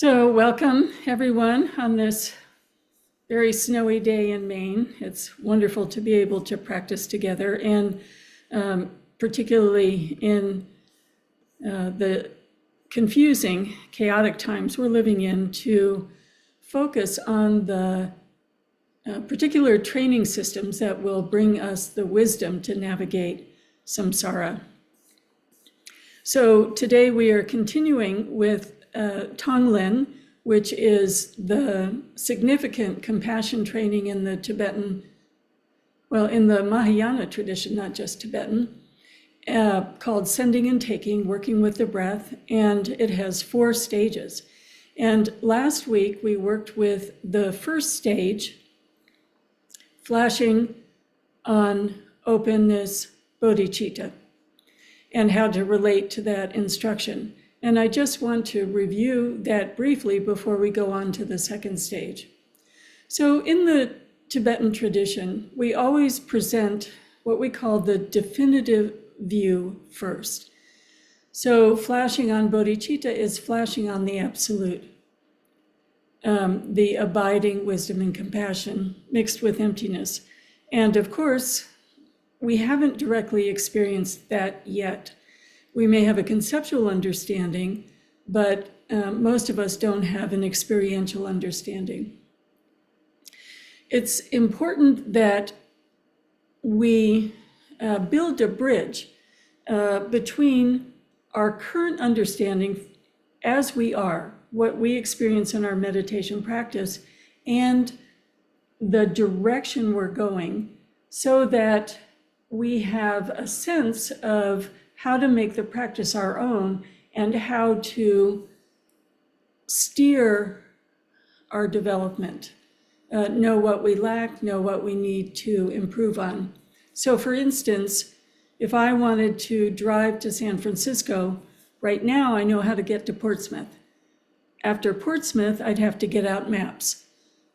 So welcome everyone on this very snowy day in Maine. It's wonderful to be able to practice together, and particularly in the confusing, chaotic times we're living in, to focus on the particular training systems that will bring us the wisdom to navigate samsara. So today we are continuing with Tonglen, which is the significant compassion training in the Tibetan, well, in the Mahayana tradition, not just Tibetan, called sending and taking, working with the breath, and it has 4 stages. And last week we worked with the first stage, flashing on openness bodhicitta, and how to relate to that instruction. And I just want to review that briefly before we go on to the second stage. So in the Tibetan tradition, we always present what we call the definitive view first. So flashing on bodhicitta is flashing on the absolute, the abiding wisdom and compassion mixed with emptiness. And of course, we haven't directly experienced that yet. We may have a conceptual understanding, but most of us don't have an experiential understanding. It's important that we build a bridge between our current understanding as we are, what we experience in our meditation practice, and the direction we're going, so that we have a sense of how to make the practice our own and how to steer our development, know what we lack, know what we need to improve on. So for instance, if I wanted to drive to San Francisco, right now I know how to get to Portsmouth. After Portsmouth, I'd have to get out maps.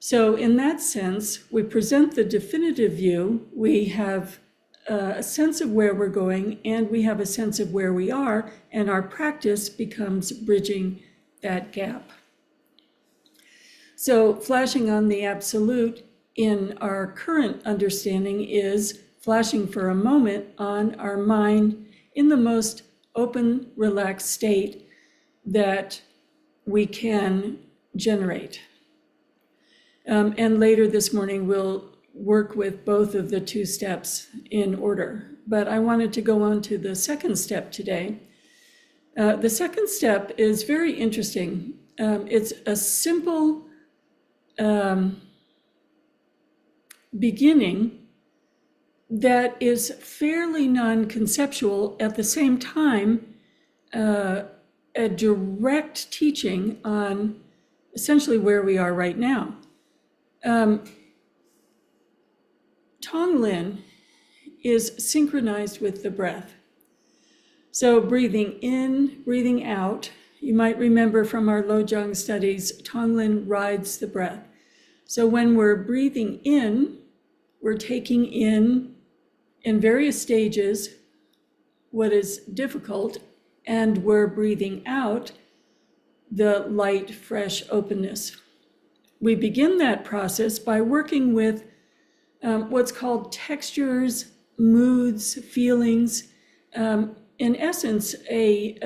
So in that sense, we present the definitive view. We have a sense of where we're going, and we have a sense of where we are, and our practice becomes bridging that gap. So flashing on the absolute in our current understanding is flashing for a moment on our mind in the most open, relaxed state that we can generate. And later this morning, we'll work with both of the 2 steps in order. But I wanted to go on to the second step today. The second step is very interesting. It's a simple beginning that is fairly non-conceptual, at the same time a direct teaching on essentially where we are right now. Tonglen is synchronized with the breath. So breathing in, breathing out. You might remember from our Lojong studies, Tonglen rides the breath. So when we're breathing in, we're taking in various stages what is difficult, and we're breathing out the light, fresh openness. We begin that process by working with what's called textures, moods, feelings, in essence, a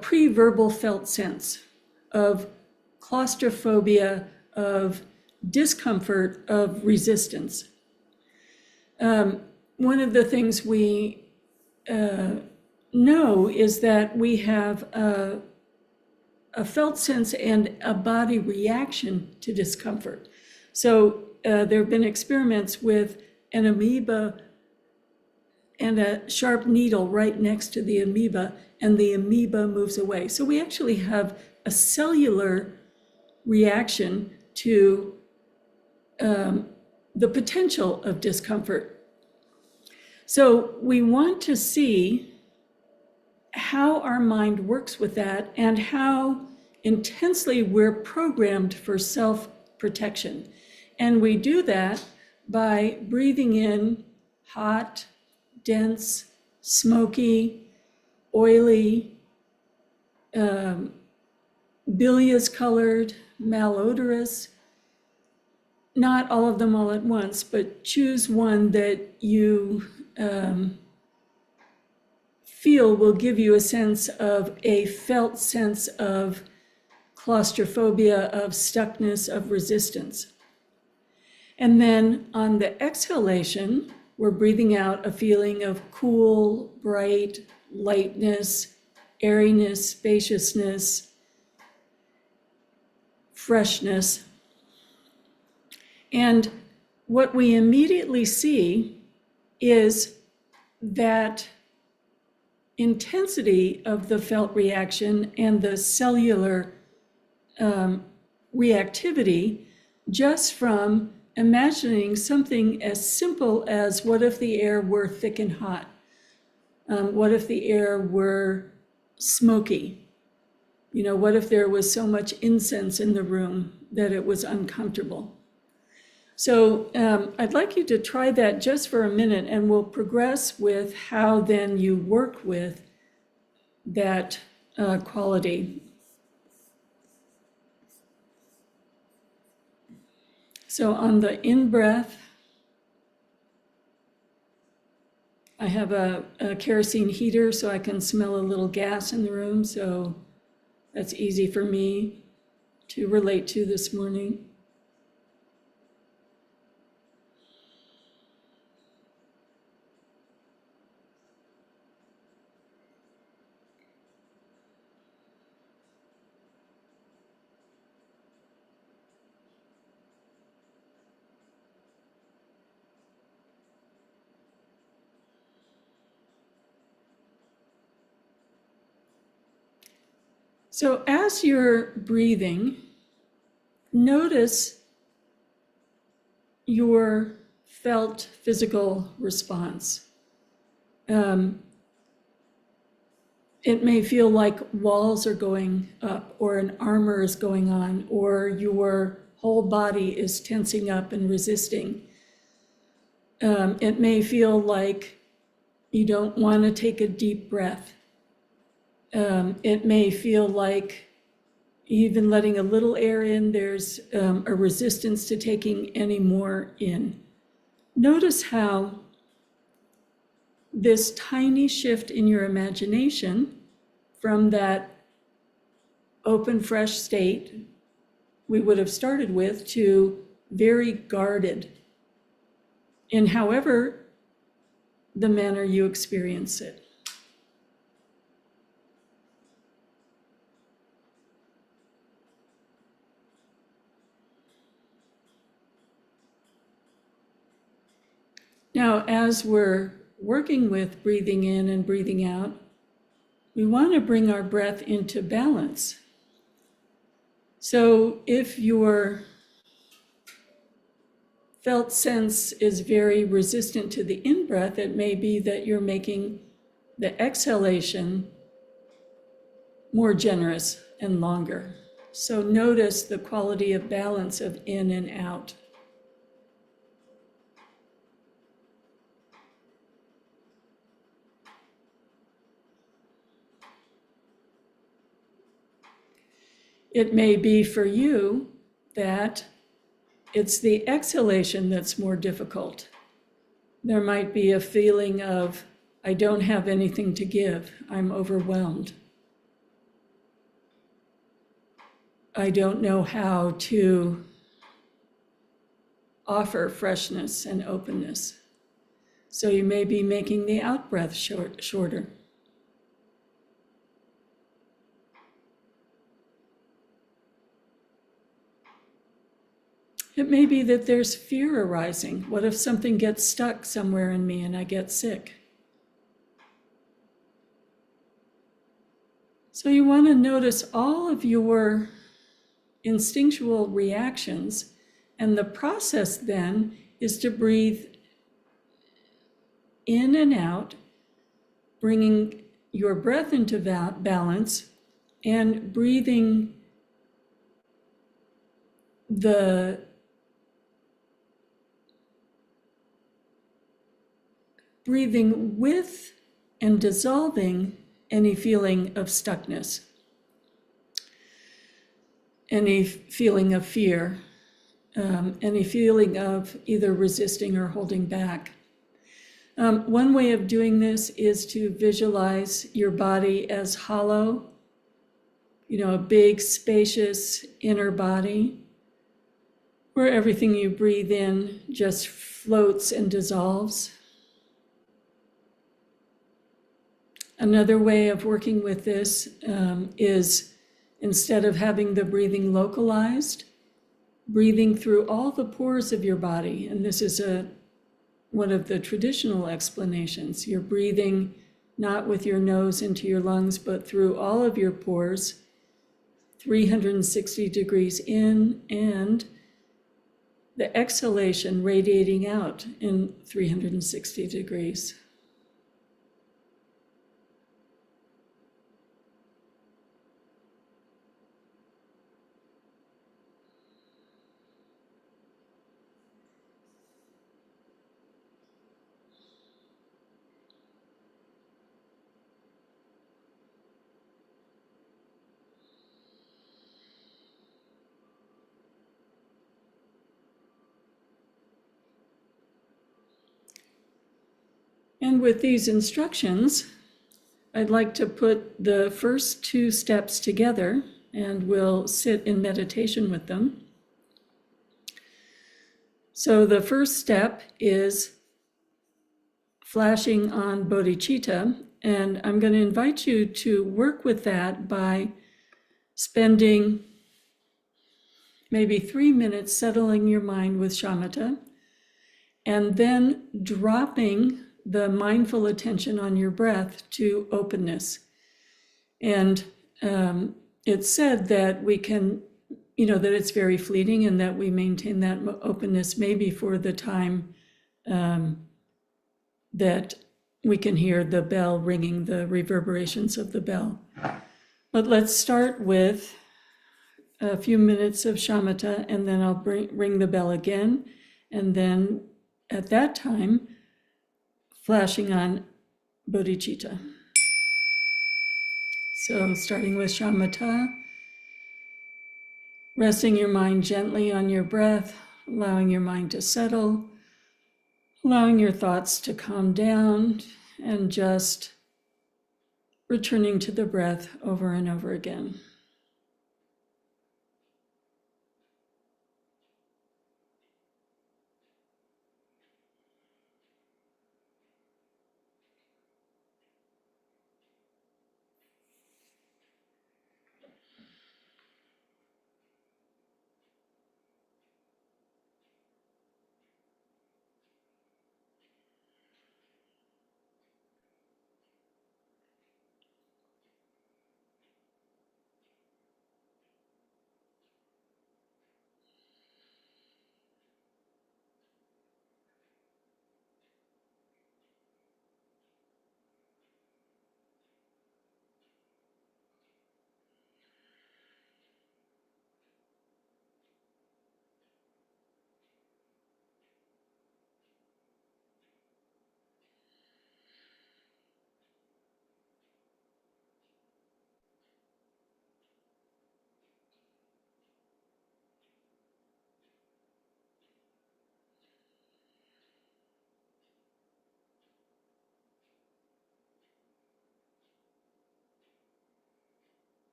pre-verbal felt sense of claustrophobia, of discomfort, of resistance. One of the things we know is that we have a felt sense and a body reaction to discomfort. So there have been experiments with an amoeba and a sharp needle right next to the amoeba, and the amoeba moves away. So we actually have a cellular reaction to the potential of discomfort. So we want to see how our mind works with that and how intensely we're programmed for self-protection. And we do that by breathing in hot, dense, smoky, oily, bilious colored, malodorous. Not all of them all at once, but choose one that you feel will give you a felt sense of claustrophobia, of stuckness, of resistance. And then on the exhalation, we're breathing out a feeling of cool, bright, lightness, airiness, spaciousness, freshness. And what we immediately see is that intensity of the felt reaction and the cellular reactivity just from imagining something as simple as, what if the air were thick and hot? What if the air were smoky? What if there was so much incense in the room that it was uncomfortable? So I'd like you to try that just for a minute, and we'll progress with how then you work with that quality. So on the in-breath, I have a kerosene heater so I can smell a little gas in the room, so that's easy for me to relate to this morning. So as you're breathing, notice your felt physical response. It may feel like walls are going up, or an armor is going on, or your whole body is tensing up and resisting. It may feel like you don't want to take a deep breath. It may feel like even letting a little air in, there's a resistance to taking any more in. Notice how this tiny shift in your imagination from that open, fresh state we would have started with to very guarded in however the manner you experience it. Now, as we're working with breathing in and breathing out, we want to bring our breath into balance. So if your felt sense is very resistant to the in-breath, it may be that you're making the exhalation more generous and longer. So notice the quality of balance of in and out. It may be for you that it's the exhalation that's more difficult. There might be a feeling of, I don't have anything to give. I'm overwhelmed. I don't know how to offer freshness and openness. So you may be making the out-breath shorter. It may be that there's fear arising. What if something gets stuck somewhere in me and I get sick? So you want to notice all of your instinctual reactions, and the process then is to breathe in and out, bringing your breath into balance and breathing with and dissolving any feeling of stuckness. any feeling of fear, any feeling of either resisting or holding back. One way of doing this is to visualize your body as hollow, a big, spacious inner body where everything you breathe in just floats and dissolves. Another way of working with this is, instead of having the breathing localized, breathing through all the pores of your body. And this is one of the traditional explanations. You're breathing not with your nose into your lungs, but through all of your pores, 360 degrees in, and the exhalation radiating out in 360 degrees. And with these instructions, I'd like to put the first two steps together, and we'll sit in meditation with them. So the first step is flashing on bodhicitta, and I'm going to invite you to work with that by spending maybe 3 minutes settling your mind with shamatha, and then dropping the mindful attention on your breath to openness. And it's said that we can, that it's very fleeting, and that we maintain that openness maybe for the time that we can hear the bell ringing, the reverberations of the bell. But let's start with a few minutes of shamatha, and then I'll ring the bell again, and then at that time, flashing on bodhicitta. So starting with shamatha, resting your mind gently on your breath, allowing your mind to settle, allowing your thoughts to calm down, and just returning to the breath over and over again.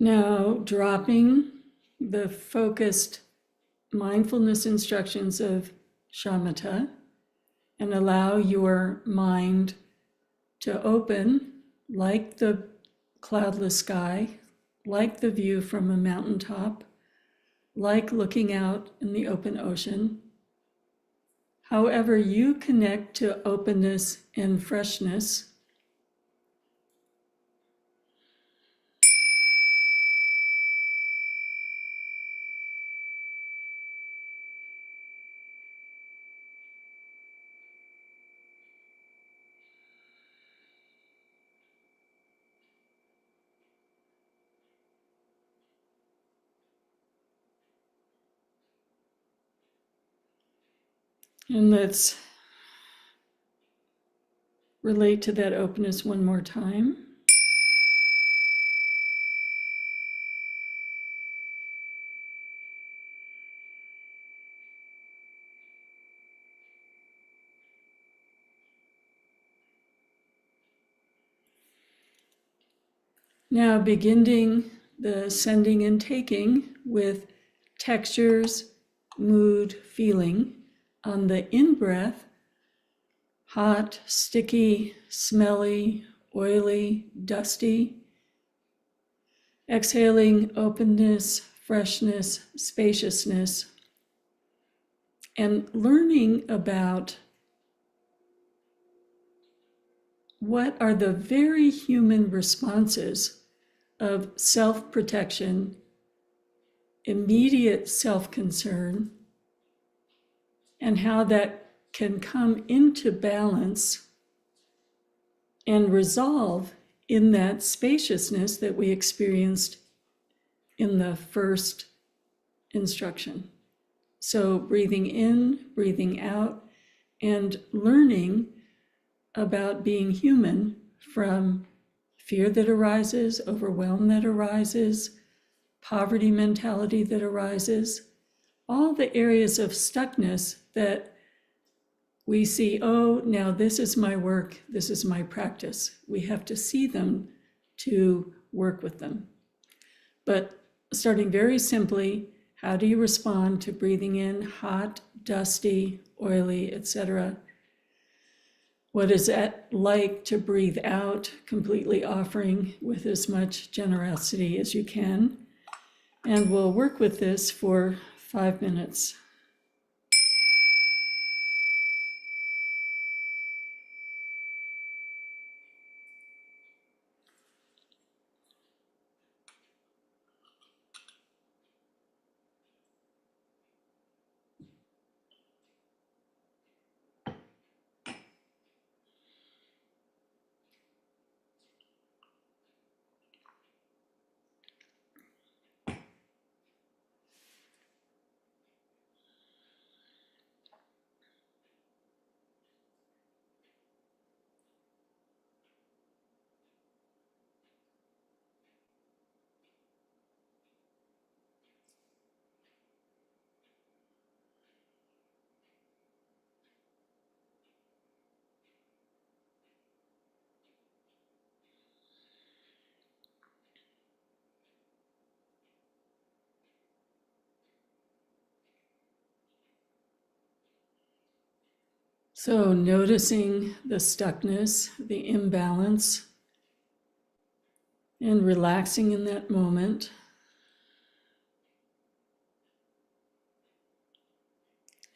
Now, dropping the focused mindfulness instructions of shamatha, and allow your mind to open like the cloudless sky, like the view from a mountaintop, like looking out in the open ocean. However you connect to openness and freshness, and let's relate to that openness one more time. Now beginning the sending and taking with textures, mood, feeling. On the in-breath, hot, sticky, smelly, oily, dusty. Exhaling openness, freshness, spaciousness. And learning about what are the very human responses of self-protection, immediate self-concern, and how that can come into balance and resolve in that spaciousness that we experienced in the first instruction. So breathing in, breathing out, and learning about being human from fear that arises, overwhelm that arises, poverty mentality that arises, all the areas of stuckness that we see, oh, now this is my work, this is my practice. We have to see them to work with them. But starting very simply, how do you respond to breathing in hot, dusty, oily, etc.? What is it like to breathe out, completely offering with as much generosity as you can? And we'll work with this for 5 minutes. So noticing the stuckness, the imbalance, and relaxing in that moment.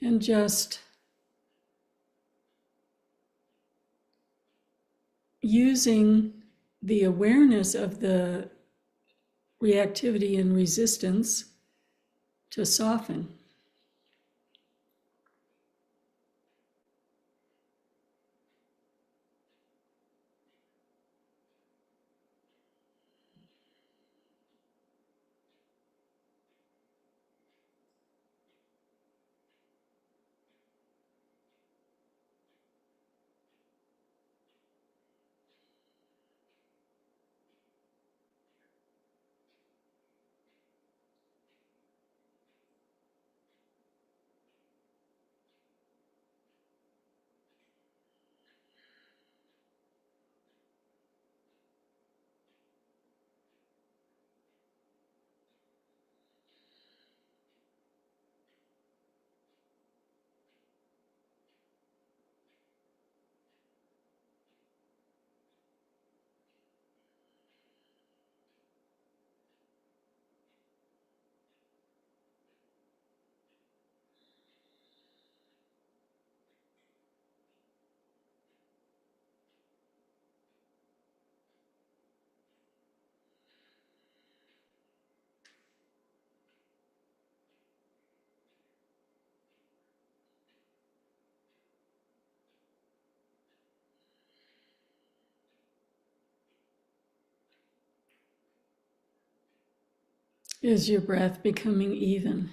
And just using the awareness of the reactivity and resistance to soften. Is your breath becoming even?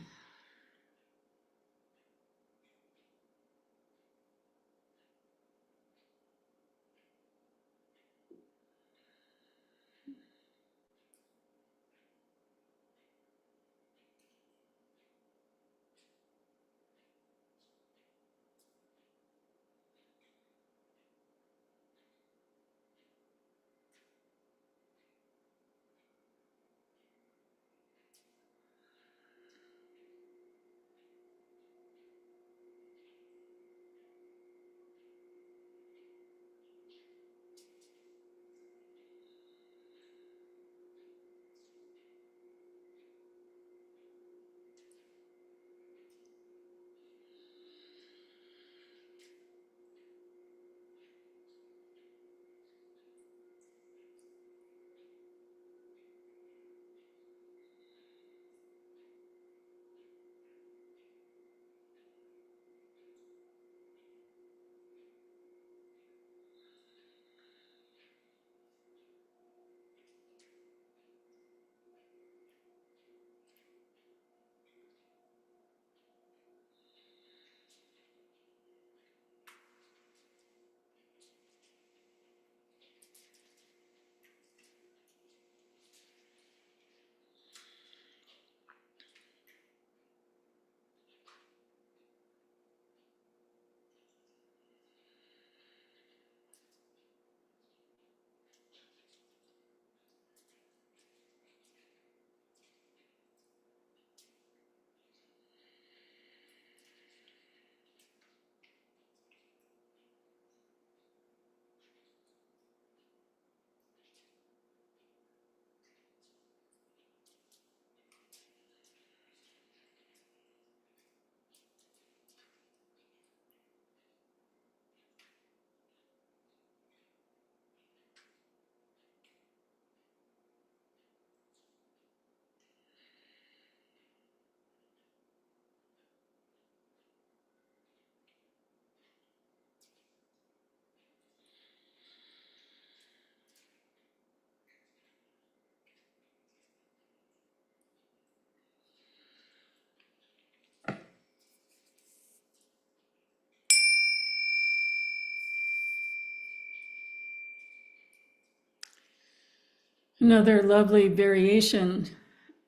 Another lovely variation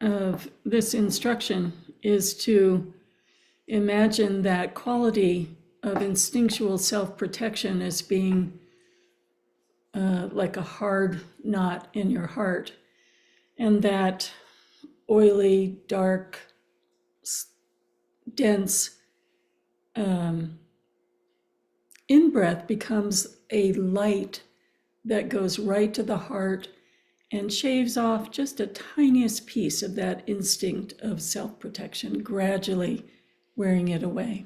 of this instruction is to imagine that quality of instinctual self-protection as being like a hard knot in your heart, and that oily, dark, dense in-breath becomes a light that goes right to the heart and shaves off just a tiniest piece of that instinct of self-protection, gradually wearing it away.